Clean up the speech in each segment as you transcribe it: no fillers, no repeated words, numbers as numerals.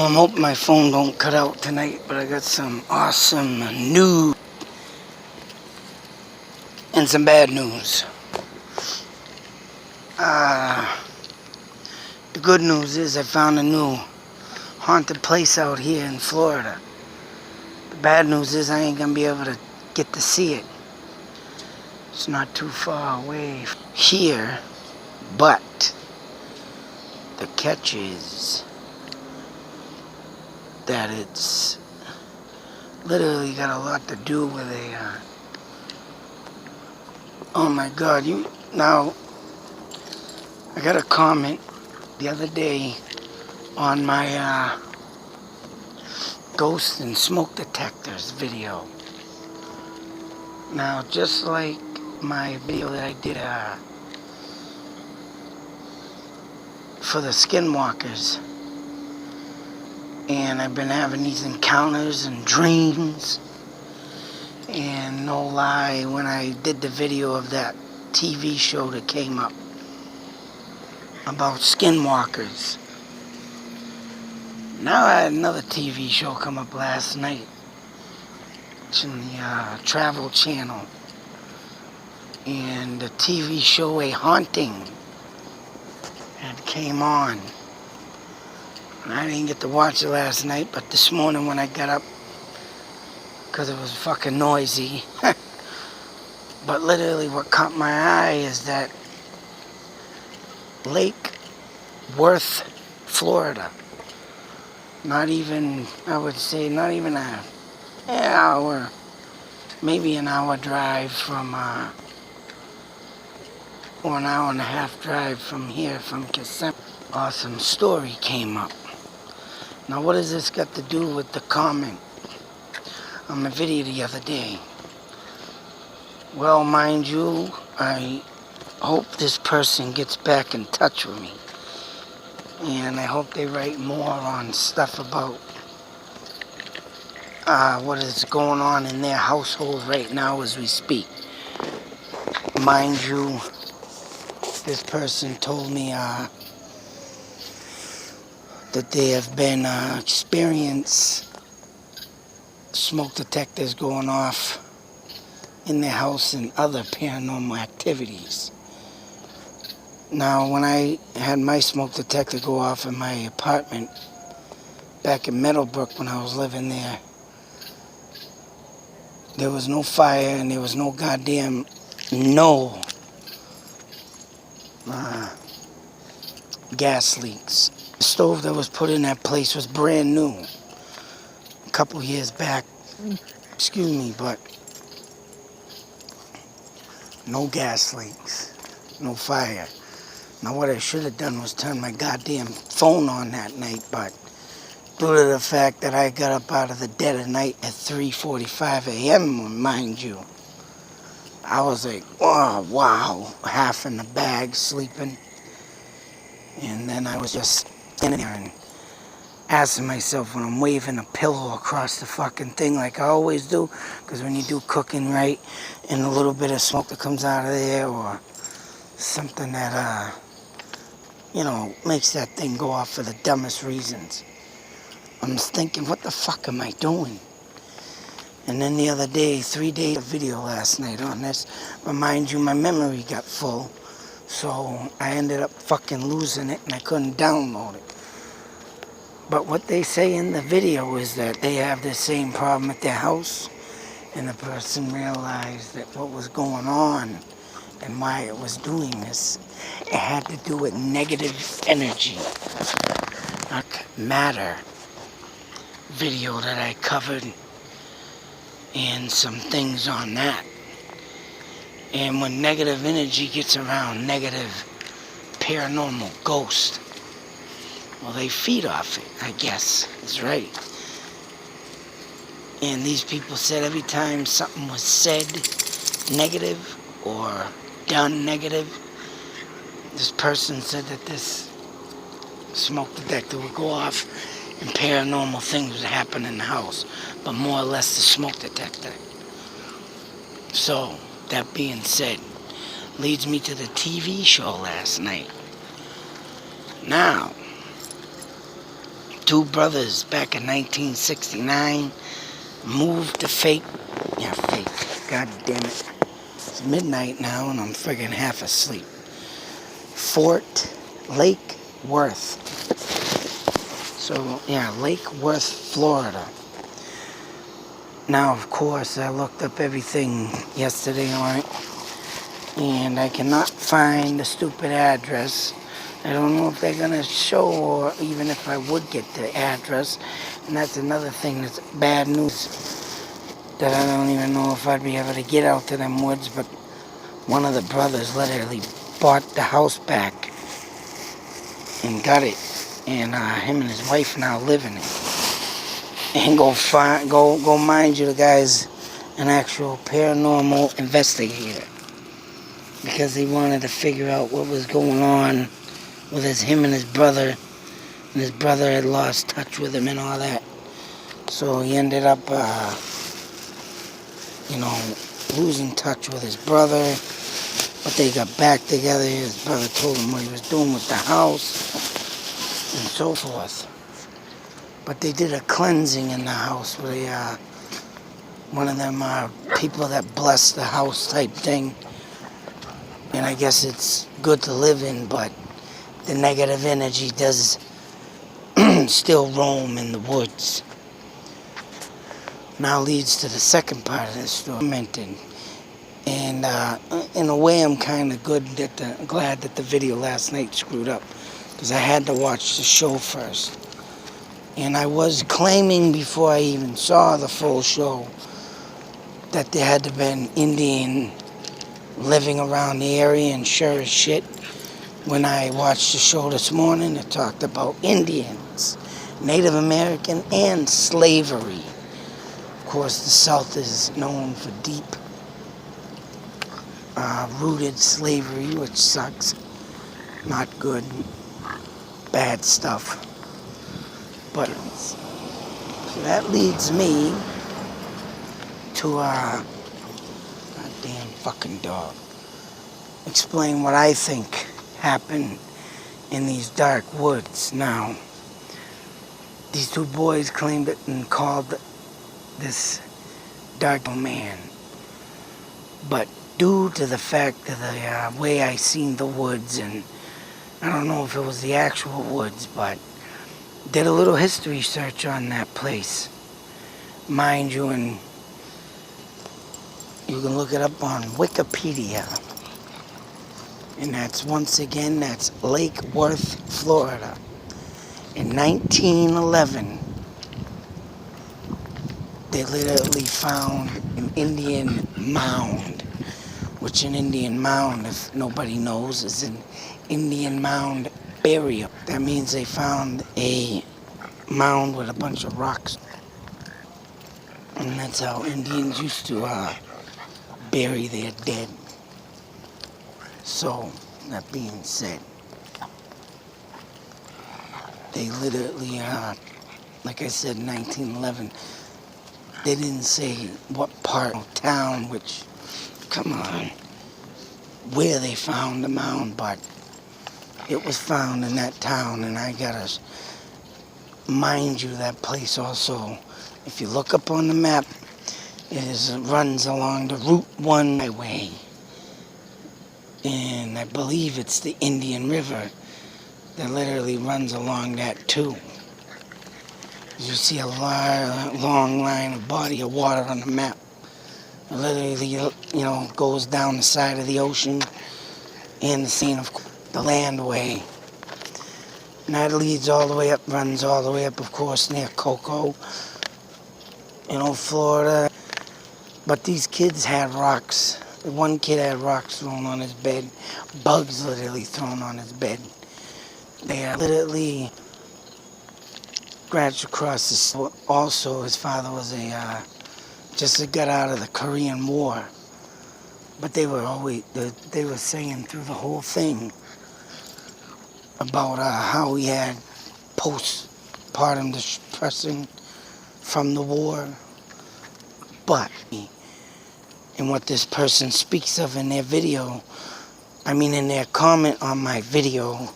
I'm hoping my phone don't cut out tonight, but I got some awesome news and some bad news. The good news is I found a new haunted place out here in Florida. The bad news is I ain't gonna be able to get to see it. It's not too far away here, but the catch is that it's literally got a lot to do with oh my god, now I got a comment the other day on my ghost and smoke detectors video. Now, just like my video that I did for the skinwalkers, and I've been having these encounters and dreams, and no lie, when I did the video of that TV show that came up about skinwalkers, now I had another TV show come up last night. It's in the Travel Channel, and the TV show A Haunting had came on. And I didn't get to watch it last night, but this morning when I got up, because it was fucking noisy, but literally what caught my eye is that Lake Worth, Florida, not even, I would say, not even an hour, maybe an hour drive from, or an hour and a half drive from here, from Kissimmee. Awesome story came up. Now what has this got to do with the comment on my video the other day? Well, mind you, I hope this person gets back in touch with me. And I hope they write more on stuff about what is going on in their household right now as we speak. Mind you, this person told me that they have been experienced smoke detectors going off in their house and other paranormal activities. Now, when I had my smoke detector go off in my apartment back in Meadowbrook when I was living there, there was no fire and there was no goddamn gas leaks. The stove that was put in that place was brand new a couple years back, excuse me, but no gas leaks, no fire. Now what I should have done was turn my goddamn phone on that night, but due to the fact that I got up out of the dead of night at 3:45 a.m., mind you, I was like, oh, wow, half in the bag, sleeping. And then I was just standing there and asking myself when I'm waving a pillow across the fucking thing like I always do, because when you do cooking right and a little bit of smoke that comes out of there or something that, makes that thing go off for the dumbest reasons. I'm just thinking, what the fuck am I doing? And then the other day, 3 days of video last night on this, but mind you, my memory got full, so I ended up fucking losing it and I couldn't download it. But what they say in the video is that they have the same problem at their house, and the person realized that what was going on and why it was doing this, it had to do with negative energy, not matter. Video that I covered and some things on that. And when negative energy gets around, negative paranormal ghost, well, they feed off it, I guess, is right. And these people said every time something was said negative or done negative, this person said that this smoke detector would go off and paranormal things would happen in the house, but more or less the smoke detector. So, that being said, leads me to the TV show last night. Now, two brothers back in 1969 moved to fake. God damn it. It's midnight now and I'm friggin' half asleep. Fort Lake Worth. So, yeah, Lake Worth, Florida. Now, of course, I looked up everything yesterday on it, and I cannot find the stupid address. I don't know if they're going to show, or even if I would get the address. And that's another thing that's bad news, that I don't even know if I'd be able to get out to them woods, but one of the brothers literally bought the house back and got it. And him and his wife now live in it. And go mind you, the guy's an actual paranormal investigator, because he wanted to figure out what was going on with him and his brother, and his brother had lost touch with him and all that. So he ended up, losing touch with his brother, but they got back together. His brother told him what he was doing with the house and so forth. But they did a cleansing in the house where one of them people that bless the house type thing. And I guess it's good to live in, but the negative energy does still roam in the woods. Now leads to the second part of the story. And in a way, I'm kind of glad that the video last night screwed up, because I had to watch the show first. And I was claiming before I even saw the full show that there had to be an Indian living around the area, and sure as shit, when I watched the show this morning, it talked about Indians, Native American, and slavery. Of course, the South is known for deep rooted slavery, which sucks. Not good. Bad stuff. But so that leads me to goddamn fucking dog. Explain what I think happened in these dark woods. Now, these two boys claimed it and called this dark man. But due to the fact of the way I seen the woods, and I don't know if it was the actual woods, but did a little history search on that place. Mind you, and you can look it up on Wikipedia. And that's Lake Worth, Florida. In 1911, they literally found an Indian mound, which an Indian mound, if nobody knows, is an Indian mound burial. That means they found a mound with a bunch of rocks. And that's how Indians used to bury their dead. So, that being said, they literally, like I said, 1911, they didn't say what part of town, where they found the mound, but it was found in that town. And I gotta mind you, that place also, if you look up on the map, it runs along the Route 1 highway. And I believe it's the Indian River that literally runs along that too. You see a long line of body of water on the map. It literally, goes down the side of the ocean and the scene of the landway. And that leads all the way up, runs all the way up, of course, near Cocoa, Florida. But these kids had rocks. One kid had rocks thrown on his bed, bugs literally thrown on his bed. They literally scratched across his. Also, his father was just got out of the Korean War. But they were saying through the whole thing about how he had postpartum depression from the war. But, and what this person speaks of in their video, in their comment on my video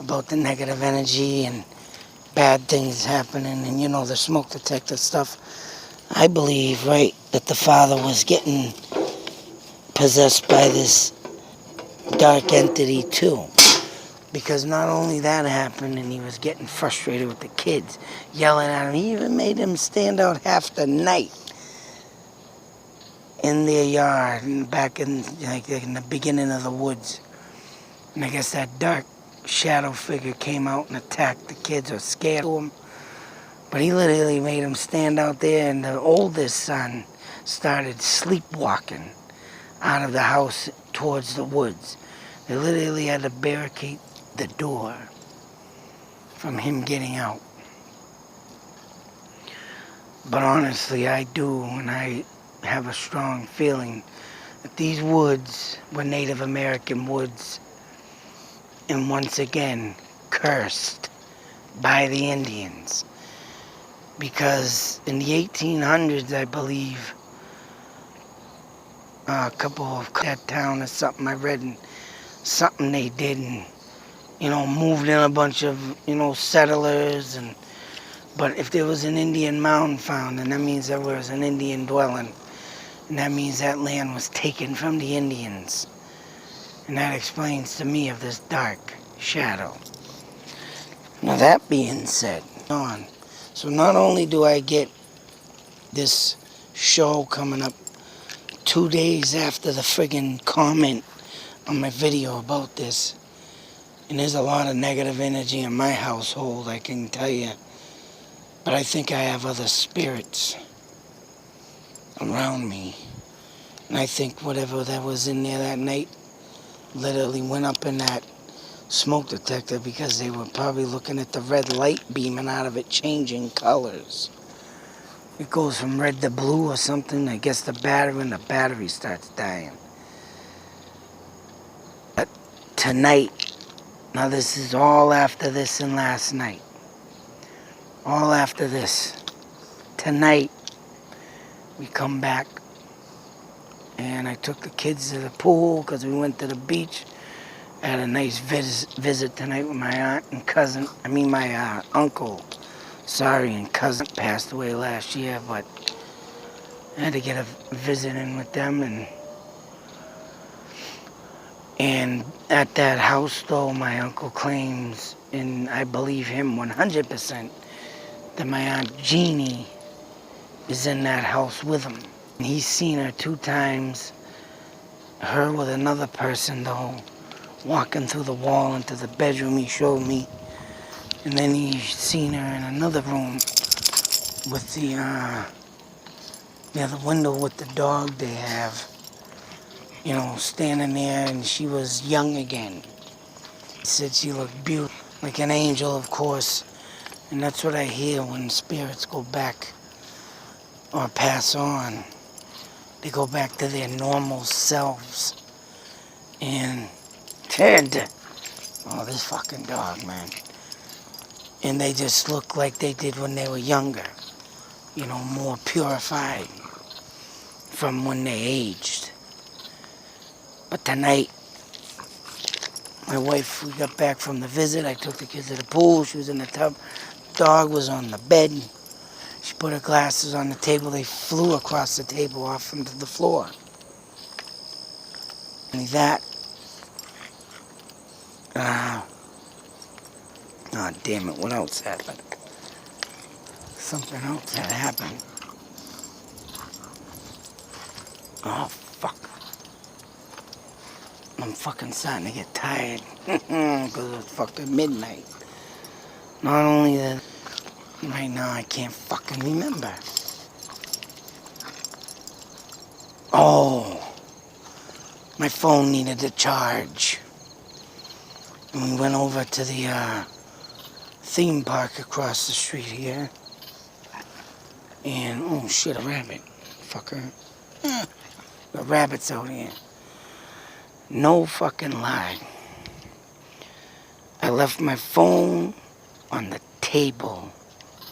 about the negative energy and bad things happening and, the smoke detector stuff. I believe, right, that the father was getting possessed by this dark entity too. Because not only that happened, and he was getting frustrated with the kids, yelling at him. He even made them stand out half the night in their yard, and back in the beginning of the woods. And I guess that dark shadow figure came out and attacked the kids or scared them. But he literally made them stand out there, and the oldest son started sleepwalking out of the house towards the woods. They literally had to barricade the door from him getting out. But honestly, I do, and I have a strong feeling that these woods were Native American woods, and once again cursed by the Indians. Because in the 1800s, I believe, a couple of that town or something I read, and something they did, and moved in a bunch of settlers, but if there was an Indian mound found, then that means there was an Indian dwelling, and that means that land was taken from the Indians, and that explains to me of this dark shadow. Now that being said, so not only do I get this show coming up 2 days after the friggin' comment on my video about this, and there's a lot of negative energy in my household, I can tell you. But I think I have other spirits around me. And I think whatever that was in there that night literally went up in that smoke detector because they were probably looking at the red light beaming out of it changing colors. It goes from red to blue or something. I guess the battery starts dying. But tonight, now this is all after this and last night. All after this. Tonight, we come back, and I took the kids to the pool because we went to the beach. I had a nice visit tonight with my aunt and cousin. My uncle, and cousin passed away last year, but I had to get a visit in with them, and at that house, though, my uncle claims, and I believe him 100%, that my Aunt Jeannie is in that house with him. He's seen her 2 times, her with another person, though, walking through the wall into the bedroom he showed me. And then he's seen her in another room with the window with the dog they have, standing there, and she was young again. He said she looked beautiful, like an angel, of course. And that's what I hear when spirits go back or pass on. They go back to their normal selves. And Ted, this fucking dog, man. And they just look like they did when they were younger. More purified from when they aged. But tonight, my wife, we got back from the visit. I took the kids to the pool. She was in the tub. Dog was on the bed. She put her glasses on the table. They flew across the table off into the floor. And that, damn it, what else happened? Something else had happened. Oh, fuck. I'm fucking starting to get tired. Because it's fucking midnight. Not only that, right now I can't fucking remember. Oh, my phone needed a charge. And we went over to the theme park across the street here. And, oh shit, a rabbit. Fucker. The rabbit's out here. No fucking lie. I left my phone on the table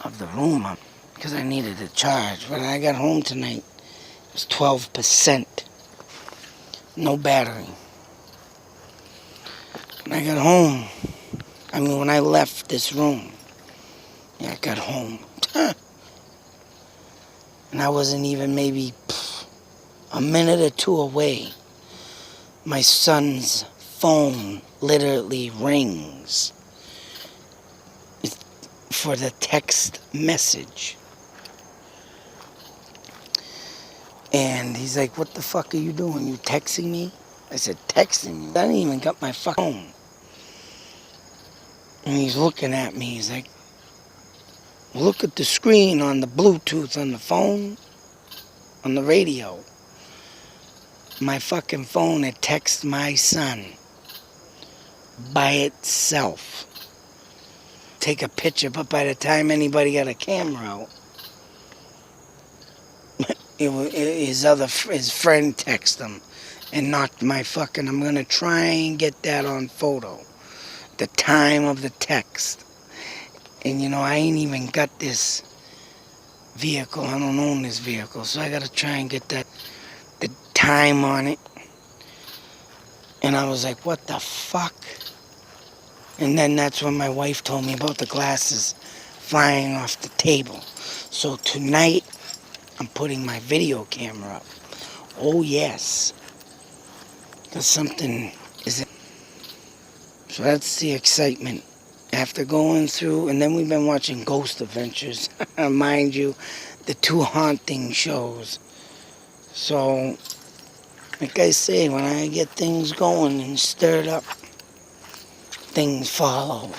of the room because I needed a charge. When I got home tonight, it was 12%. No battery. When I got home, when I left this room, Yeah, I got home. And I wasn't even maybe a minute or two away. My son's phone literally rings for the text message. And he's like, what the fuck are you doing? You texting me? I said, texting you? I didn't even got my phone. And he's looking at me. He's like, look at the screen on the Bluetooth on the phone, on the radio. My fucking phone had texted my son by itself. Take a picture, but by the time anybody got a camera out, his friend texted him and knocked my fucking, I'm gonna try and get that on photo. The time of the text. And you know, I ain't even got this vehicle. I don't own this vehicle, so I gotta try and get the time on it. And I was like, what the fuck? And then that's when my wife told me about the glasses flying off the table. So tonight, I'm putting my video camera up. Oh yes. Because something is... So that's the excitement. After going through, and then we've been watching Ghost Adventures. Mind you, the 2 haunting shows. So, like I say, when I get things going and stirred up, things follow.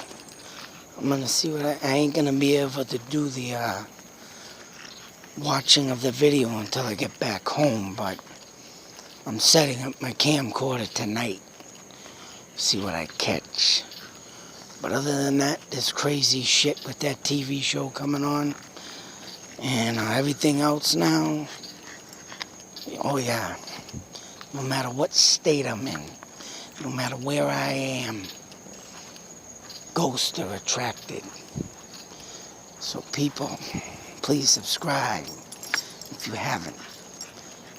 I'm gonna see what I ain't gonna be able to do the watching of the video until I get back home, but I'm setting up my camcorder tonight. See what I catch. But other than that, there's crazy shit with that TV show coming on. And everything else now. Oh yeah. No matter what state I'm in, no matter where I am, ghosts are attracted. So people, please subscribe if you haven't.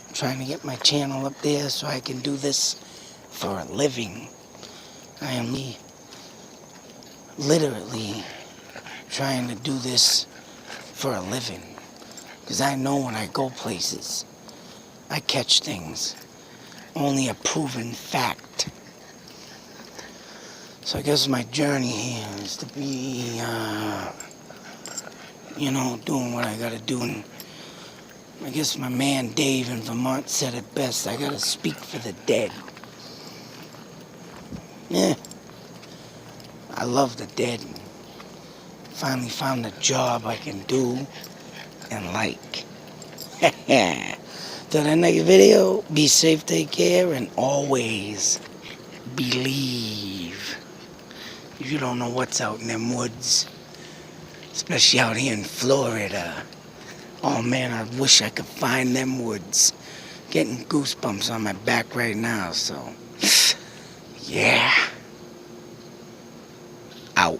I'm trying to get my channel up there so I can do this for a living. I am literally trying to do this for a living. Because I know when I go places, I catch things. Only a proven fact. So I guess my journey here is to be, doing what I gotta do. And I guess my man Dave in Vermont said it best. I gotta speak for the dead. Yeah. I love the dead. Finally found a job I can do and like. Till the next video, be safe, take care, and always believe. If you don't know what's out in them woods, especially out here in Florida. Oh man, I wish I could find them woods. Getting goosebumps on my back right now, so yeah. Out.